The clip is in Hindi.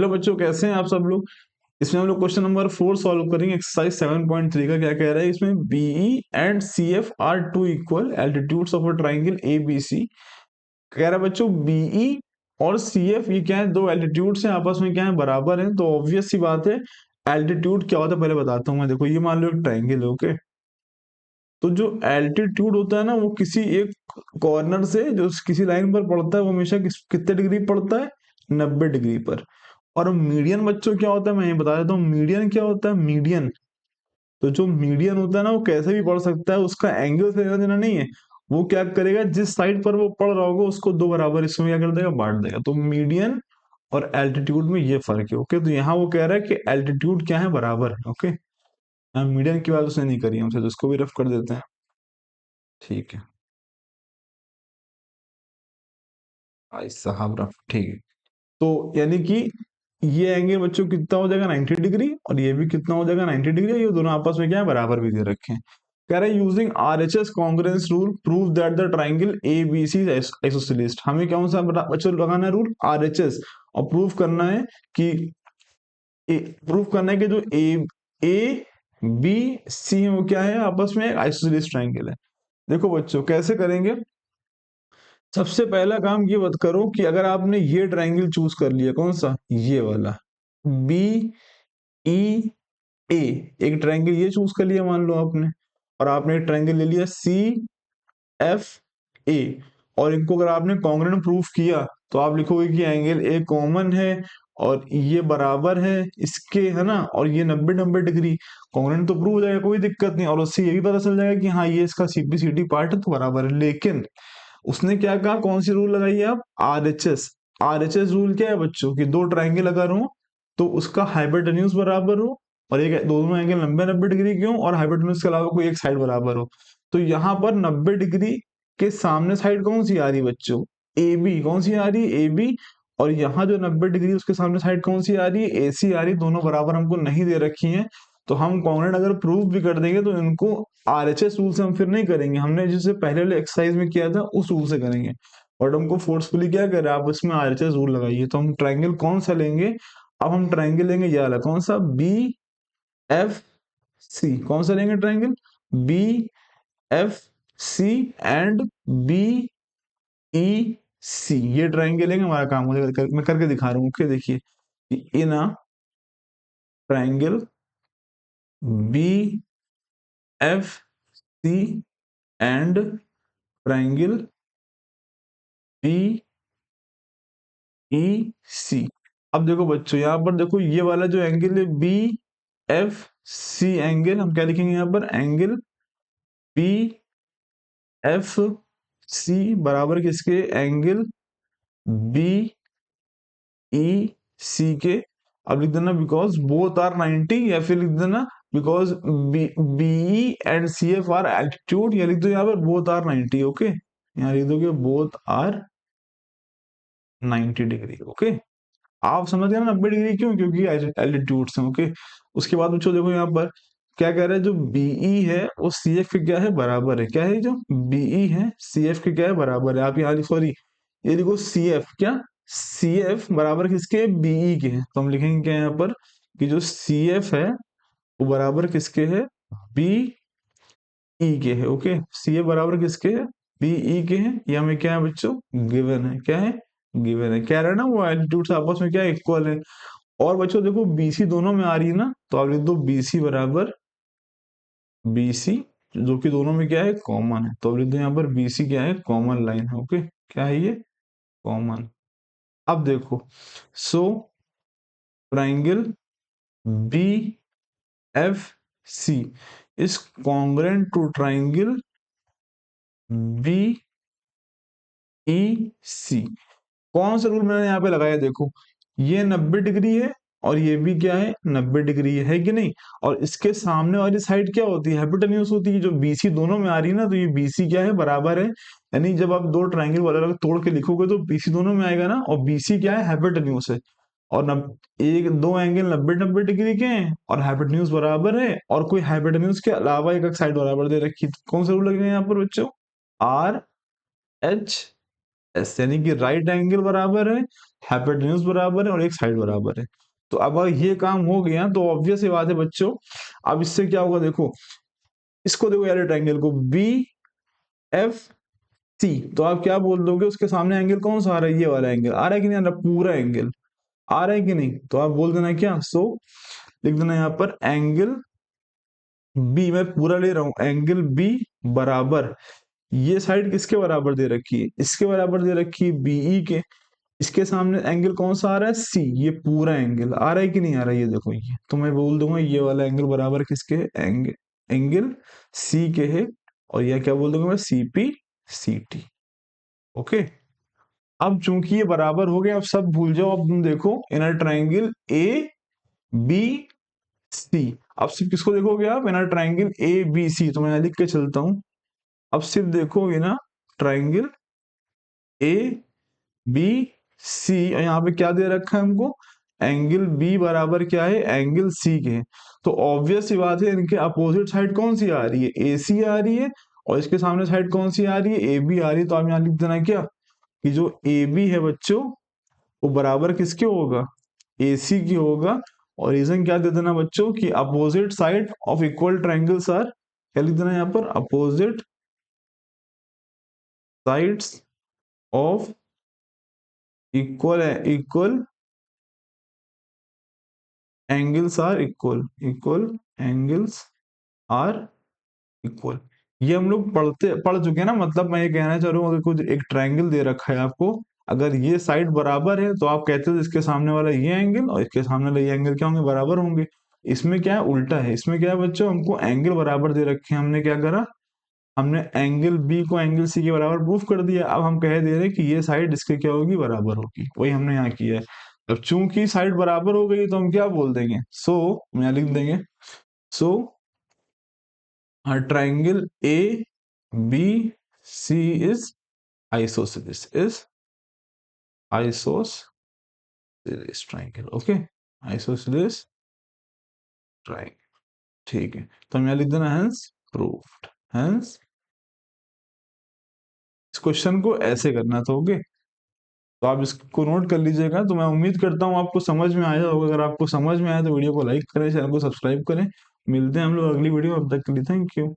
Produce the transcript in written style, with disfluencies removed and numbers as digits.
हेलो बच्चों, कैसे हैं आप सब लोग। इसमें हम लोग क्वेश्चन नंबर 4 सॉल्व करेंगे। एक्सरसाइज 7.3 का क्या कह रहा है इसमें, BE and CF are two equal altitudes of a triangle ABC. कह रहा है बच्चों बीई और सीएफ ये क्या है, दो एल्टीट्यूड्स हैं, आपस में क्या है, बराबर हैं। तो ऑब्वियस सी बात है, एल्टीट्यूड क्या होता है पहले बताता हूँ मैं। देखो ये मान लो एक ट्राइंगल है, ओके। तो जो एल्टीट्यूड होता है ना, वो किसी एक कॉर्नर से जो किसी लाइन पर पड़ता है वो हमेशा कितने डिग्री पड़ता है, 90 डिग्री पर। और मीडियन बच्चों क्या होता है, मैं ये बता देता हूँ। मीडियन क्या होता है, मीडियन, तो जो मीडियन होता है ना, वो कैसे भी पढ़ सकता है, उसका एंगल से लेना देना नहीं है। वो क्या करेगा, जिस साइड पर वो पढ़ रहा होगा उसको दो बराबर हिस्सों में क्या कर देगा, बांट देगा। तो मीडियन और एल्टीट्यूड में ये फर्क है, ओके। तो यहाँ वो कह रहा है कि एल्टीट्यूड क्या है, बराबर है, ओके। मीडियन की बात उसने नहीं करी हमसे, तो इसको भी रफ कर देते हैं, ठीक है भाई साहब, रफ, ठीक है। तो यानी कि ये एंगल बच्चों कितना हो जाएगा, 90 डिग्री, और ये भी कितना हो जाएगा, 90 डिग्री। ये दोनों आपस में क्या है, बराबर भी दे रखे हैं। कह रहा है using RHS congruence rule prove that the triangle ABC isosceles. हमें कौन सा बच्चों लगाना है रूल, आरएचएस, और प्रूव करना है कि प्रूव करना है कि जो ए बी सी है वो क्या है, आपस में आइसोसेलेस ट्राइंगल है। देखो बच्चों कैसे करेंगे। सबसे पहला काम ये मत करो कि अगर आपने ये ट्राइंगल चूज कर लिया, कौन सा, ये वाला, बी ई ए, एक ट्राइंगल ये चूज कर लिया मान लो आपने, और आपने एक ट्राइंगल ले लिया सी एफ ए, और इनको अगर आपने कॉन्ग्रुएंट प्रूफ किया तो आप लिखोगे कि एंगल ए कॉमन है और ये बराबर है इसके, है ना, और ये 90 डिग्री। कॉन्ग्रुएंट तो प्रूव हो जाएगा, कोई दिक्कत नहीं, और उससे ये भी पता चल जाएगा कि हाँ ये इसका सीपीसीडी पार्ट है तो बराबर है। लेकिन उसने क्या कहा, कौन सी रूल लगाई है आप, आरएचएस। आरएचएस रूल क्या है बच्चों, कि दो ट्राइंगल अगर हो तो उसका हाइपोटेन्यूज बराबर हो, और एक दोनों एंगल 90 डिग्री के हो, और हाइपोटेन्यूज के अलावा कोई एक साइड बराबर हो। तो यहाँ पर 90 डिग्री के सामने साइड कौन सी आ रही है बच्चों, ए बी, कौन सी आ रही है, ए बी। और यहाँ जो 90 डिग्री उसके सामने साइड कौन सी आ रही है, ए सी आ रही है। दोनों बराबर हमको नहीं दे रखी हैं। तो हम कॉन्ग्रुएंट अगर प्रूव भी कर देंगे तो इनको आरएचएस रूल से हम फिर नहीं करेंगे, हमने जिसे पहले वाले एक्सरसाइज में किया था उस रूल से करेंगे। और हमको फोर्सफुली क्या करे, आप इसमें आरएचएस रूल लगाइए। तो हम ट्राइंगल कौन सा लेंगे, अब हम ट्राइंगल लेंगे ये वाला, कौन सा, बी एफ सी। कौन सा लेंगे triangle, B F C and B E C. ये ट्राइंगल लेंगे, हमारा काम हो जाएगा। मैं करके दिखा रहा हूँ, ओके। देखिए in a triangle B F C and triangle B E C. अब देखो बच्चों, यहाँ पर देखो ये वाला जो एंगल है बी एफ सी एंगल, हम क्या लिखेंगे यहाँ पर, एंगल बी एफ सी बराबर किसके, एंगल बी ई सी के। अब लिख देना बिकॉज बोथ आर 90, या फिर लिख देना because B and C F are altitude, या लिख दो यहाँ पर बोथ आर 90, ओके। यहाँ लिख दोगे बोथ आर 90 डिग्री, ओके। आप समझ गए ना 90 डिग्री क्यों, क्योंकि एल्टीट्यूड से, ओके। उसके बाद बच्चों देखो यहाँ पर क्या कह रहा है, जो बीई है वो सी एफ के क्या है, बराबर है। क्या है, जो बीई है सी एफ के क्या है, बराबर है। आप यहाँ सॉरी ये देखो सी एफ क्या, सी एफ बराबर किसके, बीई के है। तो हम लिखेंगे क्या यहाँ पर, कि जो सी एफ है वो बराबर किसके है, बी ई के है, ओके। सी एफ बराबर किसके है, बी ई के है। ये हमें क्या है बच्चों, गिवन है। क्या है, गिवन है। कह रहा है ना वो एल्टीट्यूड से आपस में क्या इक्वल है। और बच्चों देखो बीसी दोनों में आ रही है ना, तो आप लिख दो बीसी बराबर बीसी, जो कि दोनों में क्या है, कॉमन है। तो अब लिख दो यहाँ पर बीसी क्या है, कॉमन लाइन है, ओके। क्या है ये, कॉमन। अब देखो, so triangle B F C is congruent to triangle B E C. कौन सा रूल मैंने यहाँ पे लगाया, देखो ये 90 डिग्री है और ये भी क्या है, 90 डिग्री है कि नहीं। और इसके सामने वाली साइड क्या होती है, हाइपोटेन्यूज होती है। जो बीसी दोनों में आ रही है ना, तो ये बीसी क्या है, बराबर है। यानी जब आप दो ट्राइंगल वाला अलग तोड़ के लिखोगे तो बीसी दोनों में आएगा ना, और बीसी क्या है, हाइपोटेन्यूज है। और एक दो एंगल 90 डिग्री के हैं और हाइपोटेन्यूज बराबर है, और कोई हाइपोटेन्यूज के अलावा एक साइड बराबर दे रखी। कौन सा रूल लगेगा यहाँ पर बच्चों, आर एच एस, यानी कि राइट एंगल बराबर है, हाइपोटेन्यूज बराबर है और एक साइड बराबर है। तो अब अगर ये काम हो गया तो ऑब्वियस ही बात है बच्चों, अब इससे क्या होगा देखो, इसको देखो यार ट्रायंगल को बी एफ सी, तो आप क्या बोल दोगे उसके सामने एंगल कौन सा आ रहा है, ये वाला एंगल आ रहा है कि नहीं आ रहा, पूरा एंगल आ रहा है कि नहीं, तो आप बोल देना क्या, सो लिख देना यहाँ पर एंगल बी, मैं पूरा ले रहा हूं, एंगल बी बराबर, ये साइड किसके बराबर दे रखी है, इसके बराबर दे रखी है बीई के, इसके सामने एंगल कौन सा आ रहा है, सी, ये पूरा एंगल आ रहा है कि नहीं आ रहा है, ये देखो ये, तो मैं बोल दूंगा ये वाला एंगल बराबर किसके है, एंगल सी के है, और यह क्या बोल दूंगा मैं, सीपी सी टी। ओके, अब चूंकि ये बराबर हो गया, अब सब भूल जाओ, अब तुम देखो inner triangle A B C, अब सिर्फ किसको देखोगे आप, inner triangle A B C, तो मैं लिख के चलता हूं, अब सिर्फ देखोगे ना ट्राइंगल ए बी सी, और यहाँ पे क्या दे रखा है हमको, एंगल बी बराबर क्या है, एंगल सी के है, तो ऑब्वियस सी बात है इनके अपोजिट साइड कौन सी आ रही है, ए सी आ रही है, और इसके सामने साइड कौन सी आ रही है, ए बी आ रही है, तो आप यहाँ लिख देना क्या, कि जो ए बी है बच्चों वो बराबर किसके होगा, ए सी की होगा, और रीजन क्या दे देना बच्चों, कि opposite side of equal triangles are, क्या लिख देना यहाँ पर, opposite sides of equal angles are equal angles are equal, ये हम लोग पढ़ चुके हैं ना, मतलब मैं ये कहना चाह रहा हूँ, अगर कुछ एक ट्रायंगल दे रखा है आपको, अगर ये साइड बराबर है तो आप कहते हो इसके सामने वाला ये एंगल और इसके सामने वाला ये एंगल क्या होंगे, बराबर होंगे। इसमें क्या है, उल्टा है, इसमें क्या है बच्चों, हमको एंगल बराबर दे रखे हैं, हमने क्या करा, हमने एंगल बी को एंगल सी के बराबर प्रूफ कर दिया, अब हम कह दे रहे हैं कि ये साइड इसके क्या होगी, बराबर होगी, वही हमने यहाँ किया है। अब चूंकि साइड बराबर हो गई तो हम क्या बोल देंगे, सो यहाँ लिख देंगे, सो triangle A B C is isosceles, is isosceles triangle, okay, isosceles triangle, ठीक है, तो हम यहाँ लिख देना hence proved, hence इस क्वेश्चन को ऐसे करना था, ओके, तो आप इसको नोट कर लीजिएगा, तो मैं उम्मीद करता हूँ आपको समझ में आया होगा, अगर आपको समझ में आया तो वीडियो को लाइक करें, चैनल को सब्सक्राइब करें, मिलते हैं हम लोग अगली वीडियो, अब तक के लिए थैंक यू।